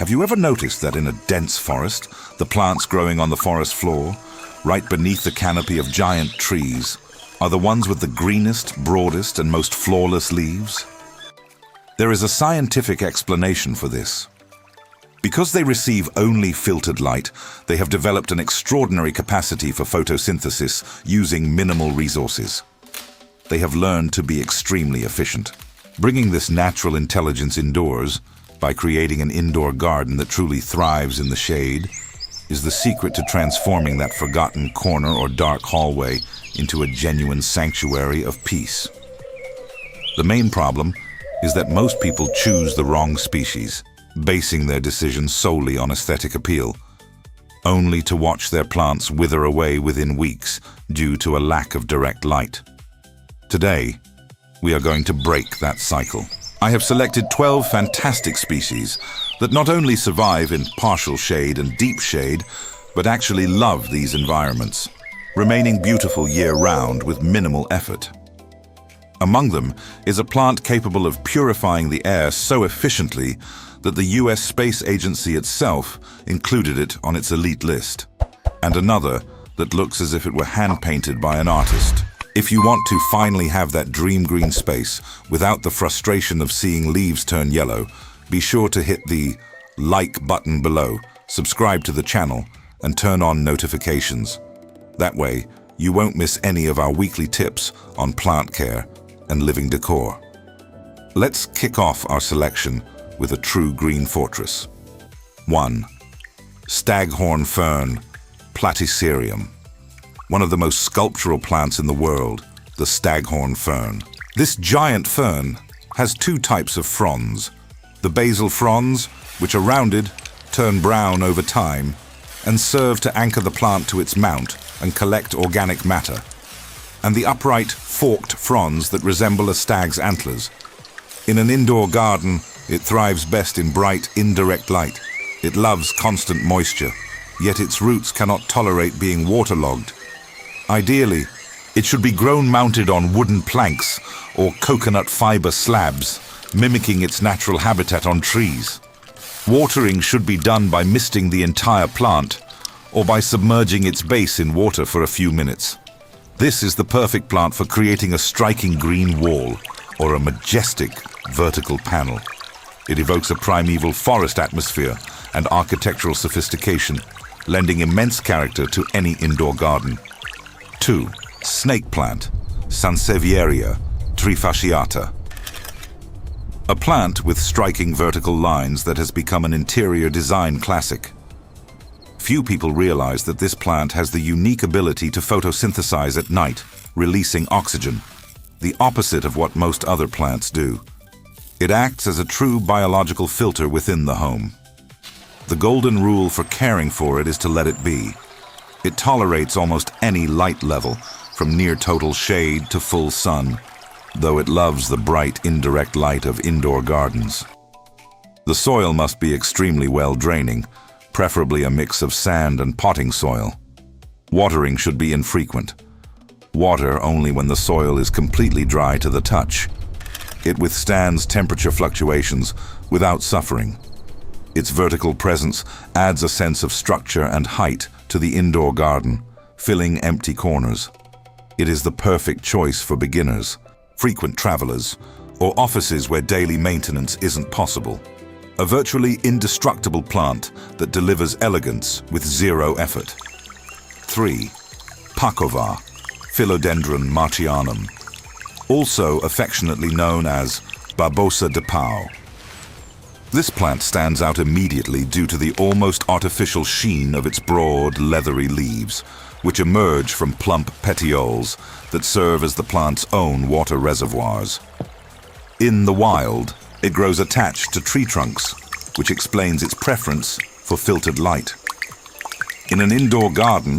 Have you ever noticed that in a dense forest, the plants growing on the forest floor, right beneath the canopy of giant trees, are the ones with the greenest, broadest, and most flawless leaves? There is a scientific explanation for this. Because they receive only filtered light, they have developed an extraordinary capacity for photosynthesis using minimal resources. They have learned to be extremely efficient. Bringing this natural intelligence indoors, by creating an indoor garden that truly thrives in the shade, is the secret to transforming that forgotten corner or dark hallway into a genuine sanctuary of peace. The main problem is that most people choose the wrong species, basing their decisions solely on aesthetic appeal, only to watch their plants wither away within weeks due to a lack of direct light. Today, we are going to break that cycle. I have selected 12 fantastic species that not only survive in partial shade and deep shade, but actually love these environments, remaining beautiful year-round with minimal effort. Among them is a plant capable of purifying the air so efficiently that the US Space Agency itself included it on its elite list, and another that looks as if it were hand-painted by an artist. If you want to finally have that dream green space without the frustration of seeing leaves turn yellow, be sure to hit the like button below, subscribe to the channel, and turn on notifications. That way, you won't miss any of our weekly tips on plant care and living decor. Let's kick off our selection with a true green fortress. 1. Staghorn fern, Platycerium. One of the most sculptural plants in the world, the staghorn fern. This giant fern has two types of fronds. The basal fronds, which are rounded, turn brown over time, and serve to anchor the plant to its mount and collect organic matter. And the upright, forked fronds that resemble a stag's antlers. In an indoor garden, it thrives best in bright, indirect light. It loves constant moisture, yet its roots cannot tolerate being waterlogged. Ideally, it should be grown mounted on wooden planks or coconut fiber slabs, mimicking its natural habitat on trees. Watering should be done by misting the entire plant or by submerging its base in water for a few minutes. This is the perfect plant for creating a striking green wall or a majestic vertical panel. It evokes a primeval forest atmosphere and architectural sophistication, lending immense character to any indoor garden. 2. Snake plant, Sansevieria trifasciata. A plant with striking vertical lines that has become an interior design classic. Few people realize that this plant has the unique ability to photosynthesize at night, releasing oxygen, the opposite of what most other plants do. It acts as a true biological filter within the home. The golden rule for caring for it is to let it be. It tolerates almost any light level, from near total shade to full sun, though it loves the bright, indirect light of indoor gardens. The soil must be extremely well draining, preferably a mix of sand and potting soil. Watering should be infrequent. Water only when the soil is completely dry to the touch. It withstands temperature fluctuations without suffering. Its vertical presence adds a sense of structure and height to the indoor garden, filling empty corners. It is the perfect choice for beginners, frequent travelers, or offices where daily maintenance isn't possible. A virtually indestructible plant that delivers elegance with zero effort. 3. Pacova, Philodendron marchianum, also affectionately known as Babosa de Pau. This plant stands out immediately due to the almost artificial sheen of its broad, leathery leaves, which emerge from plump petioles that serve as the plant's own water reservoirs. In the wild, it grows attached to tree trunks, which explains its preference for filtered light. In an indoor garden,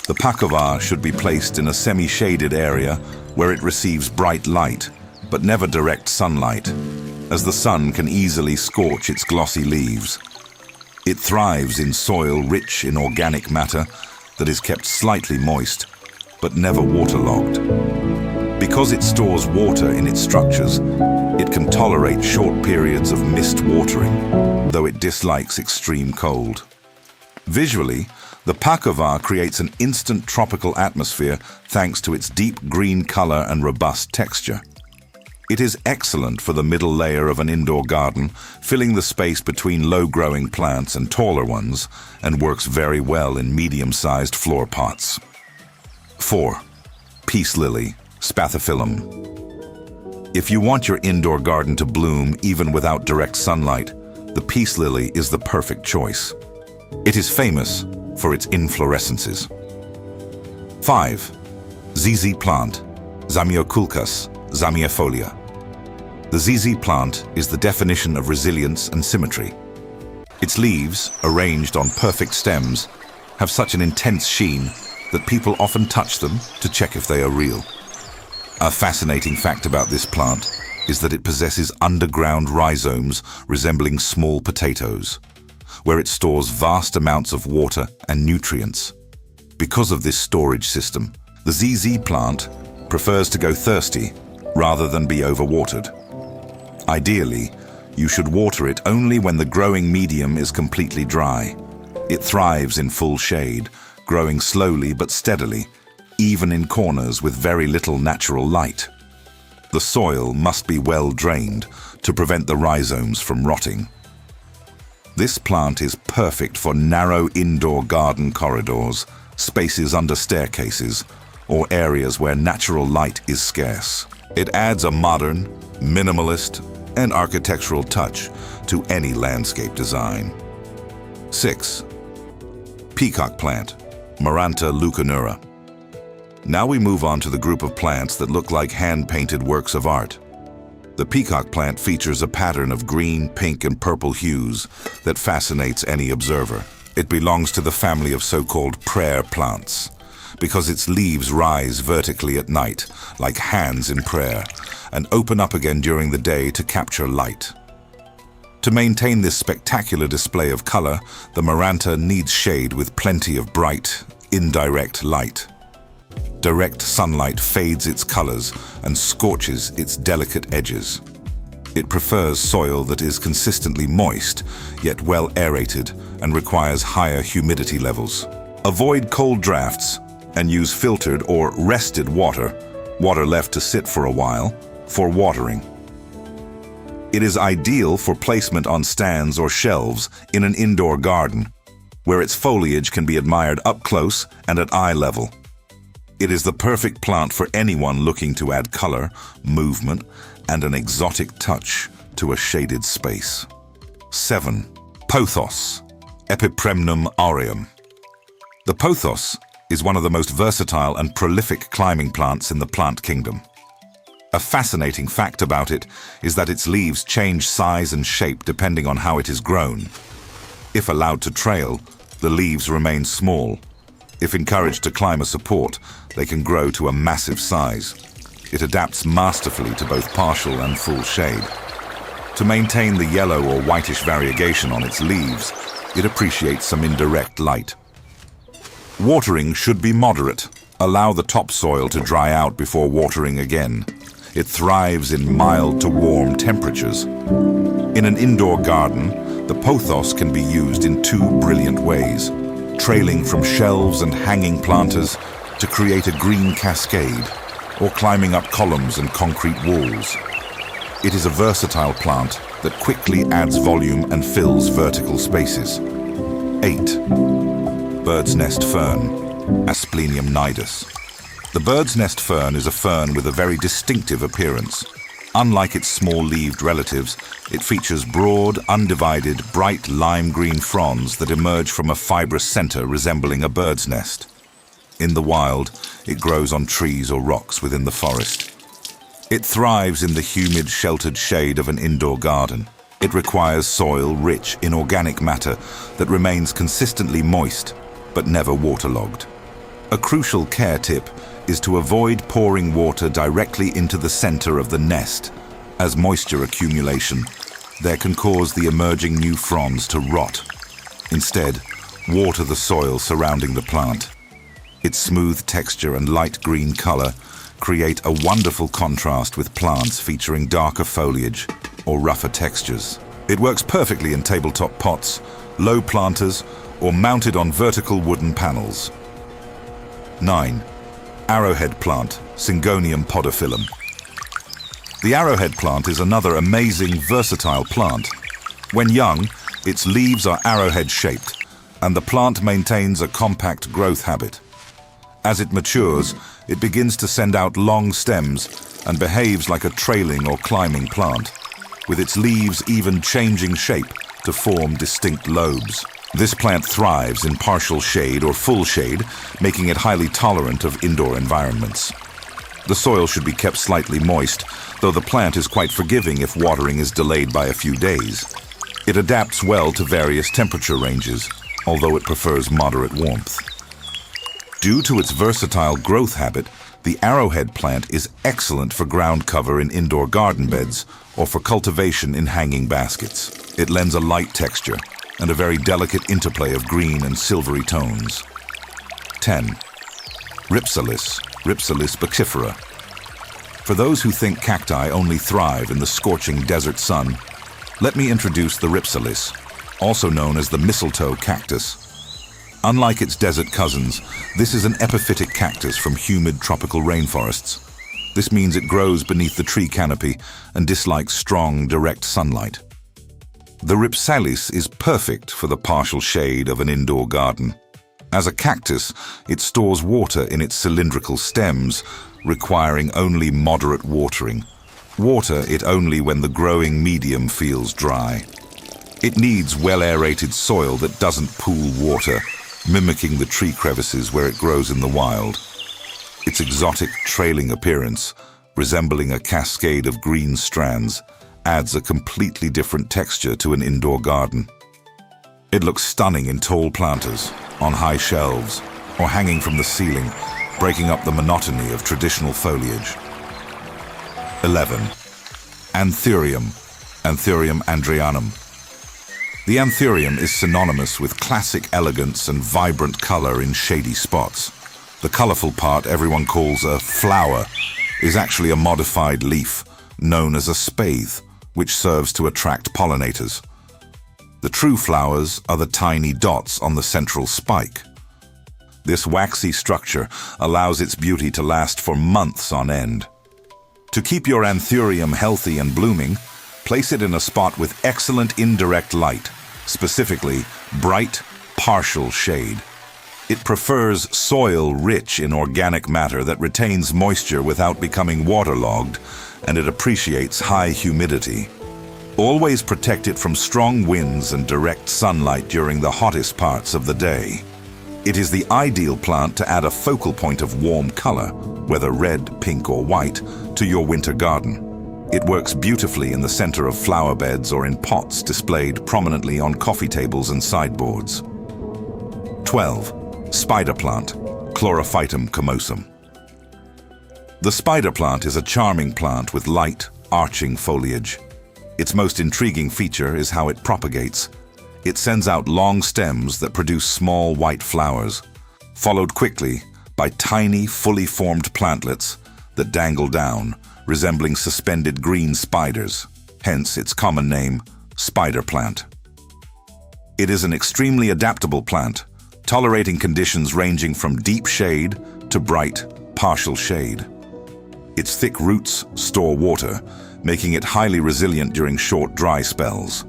the pacova should be placed in a semi-shaded area where it receives bright light, but never direct sunlight, as the sun can easily scorch its glossy leaves. It thrives in soil rich in organic matter that is kept slightly moist, but never waterlogged. Because it stores water in its structures, it can tolerate short periods of mist watering, though it dislikes extreme cold. Visually, the pacova creates an instant tropical atmosphere thanks to its deep green color and robust texture. It is excellent for the middle layer of an indoor garden, filling the space between low-growing plants and taller ones, and works very well in medium-sized floor pots. 4. Peace lily, Spathiphyllum. If you want your indoor garden to bloom even without direct sunlight, the peace lily is the perfect choice. It is famous for its inflorescences. 5. ZZ plant, Zamioculcas, Zamiifolia. The ZZ plant is the definition of resilience and symmetry. Its leaves, arranged on perfect stems, have such an intense sheen that people often touch them to check if they are real. A fascinating fact about this plant is that it possesses underground rhizomes resembling small potatoes, where it stores vast amounts of water and nutrients. Because of this storage system, the ZZ plant prefers to go thirsty rather than be overwatered. Ideally, you should water it only when the growing medium is completely dry. It thrives in full shade, growing slowly but steadily, even in corners with very little natural light. The soil must be well drained to prevent the rhizomes from rotting. This plant is perfect for narrow indoor garden corridors, spaces under staircases, or areas where natural light is scarce. It adds a modern, minimalist, and architectural touch to any landscape design. 6. Peacock plant, Maranta leuconura. Now we move on to the group of plants that look like hand-painted works of art. The peacock plant features a pattern of green, pink, and purple hues that fascinates any observer. It belongs to the family of so-called prayer plants, because its leaves rise vertically at night, like hands in prayer, and open up again during the day to capture light. To maintain this spectacular display of color, the Maranta needs shade with plenty of bright, indirect light. Direct sunlight fades its colors and scorches its delicate edges. It prefers soil that is consistently moist, yet well aerated, and requires higher humidity levels. Avoid cold drafts and use filtered or rested water left to sit for a while, for watering. It is ideal for placement on stands or shelves in an indoor garden, where its foliage can be admired up close and at eye level. It is the perfect plant for anyone looking to add color, movement, and an exotic touch to a shaded space. 7. Pothos, Epipremnum aureum. The pothos is one of the most versatile and prolific climbing plants in the plant kingdom. A fascinating fact about it is that its leaves change size and shape depending on how it is grown. If allowed to trail, the leaves remain small. If encouraged to climb a support, they can grow to a massive size. It adapts masterfully to both partial and full shade. To maintain the yellow or whitish variegation on its leaves, it appreciates some indirect light. Watering should be moderate. Allow the topsoil to dry out before watering again. It thrives in mild to warm temperatures. In an indoor garden, the pothos can be used in two brilliant ways: trailing from shelves and hanging planters to create a green cascade, or climbing up columns and concrete walls. It is a versatile plant that quickly adds volume and fills vertical spaces. 8. Bird's nest fern, Asplenium nidus. The bird's nest fern is a fern with a very distinctive appearance. Unlike its small-leaved relatives, it features broad, undivided, bright lime green fronds that emerge from a fibrous center resembling a bird's nest. In the wild, it grows on trees or rocks within the forest. It thrives in the humid, sheltered shade of an indoor garden. It requires soil rich in organic matter that remains consistently moist, but never waterlogged. A crucial care tip is to avoid pouring water directly into the center of the nest, as moisture accumulation there can cause the emerging new fronds to rot. Instead, water the soil surrounding the plant. Its smooth texture and light green color create a wonderful contrast with plants featuring darker foliage or rougher textures. It works perfectly in tabletop pots, low planters, or mounted on vertical wooden panels. 9. Arrowhead plant, Syngonium podophyllum. The arrowhead plant is another amazing, versatile plant. When young, its leaves are arrowhead-shaped, and the plant maintains a compact growth habit. As it matures, it begins to send out long stems and behaves like a trailing or climbing plant, with its leaves even changing shape to form distinct lobes. This plant thrives in partial shade or full shade, making it highly tolerant of indoor environments. The soil should be kept slightly moist, though the plant is quite forgiving if watering is delayed by a few days. It adapts well to various temperature ranges, although it prefers moderate warmth. Due to its versatile growth habit, the arrowhead plant is excellent for ground cover in indoor garden beds or for cultivation in hanging baskets. It lends a light texture and a very delicate interplay of green and silvery tones. 10. Rhipsalis, Rhipsalis bucifera. For those who think cacti only thrive in the scorching desert sun, let me introduce the Rhipsalis, also known as the mistletoe cactus. Unlike its desert cousins, this is an epiphytic cactus from humid tropical rainforests. This means it grows beneath the tree canopy and dislikes strong, direct sunlight. The Rhipsalis is perfect for the partial shade of an indoor garden. As a cactus, it stores water in its cylindrical stems, requiring only moderate watering. Water it only when the growing medium feels dry. It needs well-aerated soil that doesn't pool water, mimicking the tree crevices where it grows in the wild. Its exotic trailing appearance, resembling a cascade of green strands, adds a completely different texture to an indoor garden. It looks stunning in tall planters, on high shelves, or hanging from the ceiling, breaking up the monotony of traditional foliage. 11. Anthurium, Anthurium andreanum. The anthurium is synonymous with classic elegance and vibrant color in shady spots. The colorful part everyone calls a flower is actually a modified leaf, known as a spathe, which serves to attract pollinators. The true flowers are the tiny dots on the central spike. This waxy structure allows its beauty to last for months on end. To keep your anthurium healthy and blooming, place it in a spot with excellent indirect light, specifically bright, partial shade. It prefers soil rich in organic matter that retains moisture without becoming waterlogged, and it appreciates high humidity. Always protect it from strong winds and direct sunlight during the hottest parts of the day. It is the ideal plant to add a focal point of warm color, whether red, pink, or white, to your winter garden. It works beautifully in the center of flower beds or in pots displayed prominently on coffee tables and sideboards. 12. Spider plant, Chlorophytum comosum. The spider plant is a charming plant with light, arching foliage. Its most intriguing feature is how it propagates. It sends out long stems that produce small white flowers, followed quickly by tiny, fully formed plantlets that dangle down, resembling suspended green spiders, hence its common name, spider plant. It is an extremely adaptable plant, tolerating conditions ranging from deep shade to bright, partial shade. Its thick roots store water, making it highly resilient during short, dry spells.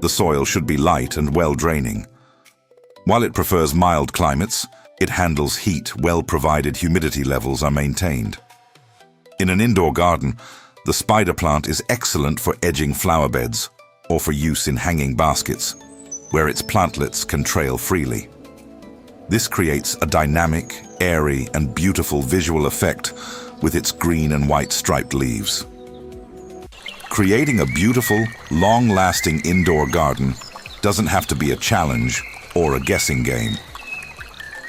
The soil should be light and well-draining. While it prefers mild climates, it handles heat well provided humidity levels are maintained. In an indoor garden, the spider plant is excellent for edging flower beds or for use in hanging baskets, where its plantlets can trail freely. This creates a dynamic, airy, and beautiful visual effect with its green and white striped leaves. Creating a beautiful, long-lasting indoor garden doesn't have to be a challenge or a guessing game.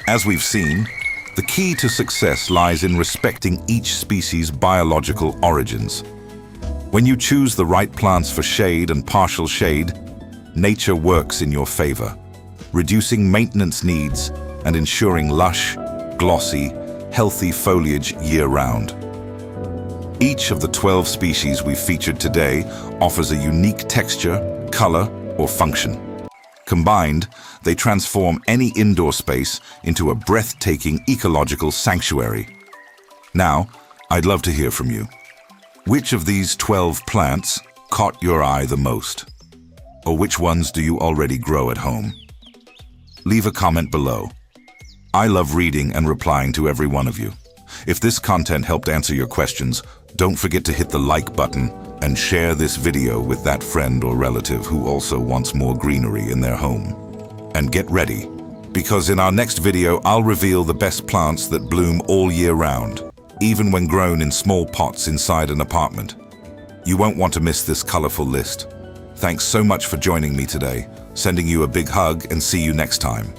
As we've seen, the key to success lies in respecting each species' biological origins. When you choose the right plants for shade and partial shade, nature works in your favor, reducing maintenance needs and ensuring lush, glossy, healthy foliage year-round. Each of the 12 species we've featured today offers a unique texture, color, or function. Combined, they transform any indoor space into a breathtaking ecological sanctuary. Now, I'd love to hear from you. Which of these 12 plants caught your eye the most? Or which ones do you already grow at home? Leave a comment below. I love reading and replying to every one of you. If this content helped answer your questions, don't forget to hit the like button and share this video with that friend or relative who also wants more greenery in their home. And get ready, because in our next video, I'll reveal the best plants that bloom all year round, even when grown in small pots inside an apartment. You won't want to miss this colorful list. Thanks so much for joining me today. Sending you a big hug and see you next time.